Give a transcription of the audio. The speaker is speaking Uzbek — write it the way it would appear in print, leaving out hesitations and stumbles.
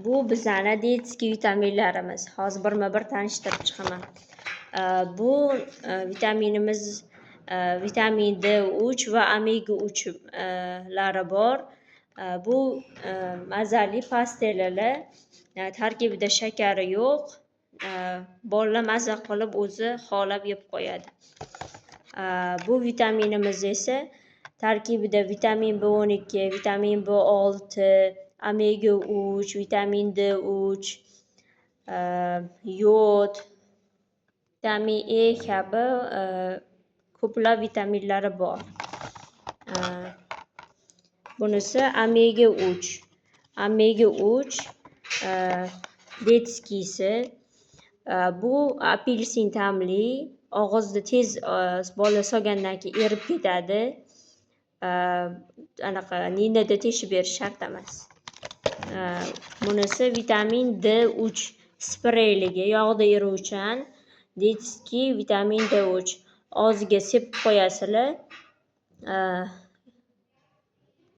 Bu bizani diyetik vitaminlarimiz. Hozir birma-bir tanishtirib chiqaman. Bu vitaminimiz vitamin D3 va omega 3 lari bor. Bu mazali pastelar, tarkibida shakari yo'q. Bolalar maza qilib o'zi xohlab yeb qo'yadi. Bu vitaminimiz esa tarkibida vitamin B12, vitamin B6, omega 3, vitamin D3, yod, vitamin E kabi ko'plab vitaminlari bor. Bunisi omega 3. Omega 3 detskisi. Bu apelsin ta'mli, og'izda tez bola solgandan keyin erib ketadi. Anaqa ninada teshib berish shart emas. Bunisi vitamin D3 spreyligi, yog'da eruvchan. Detski vitamin D3 og'ziga sepib qo'yasizlar.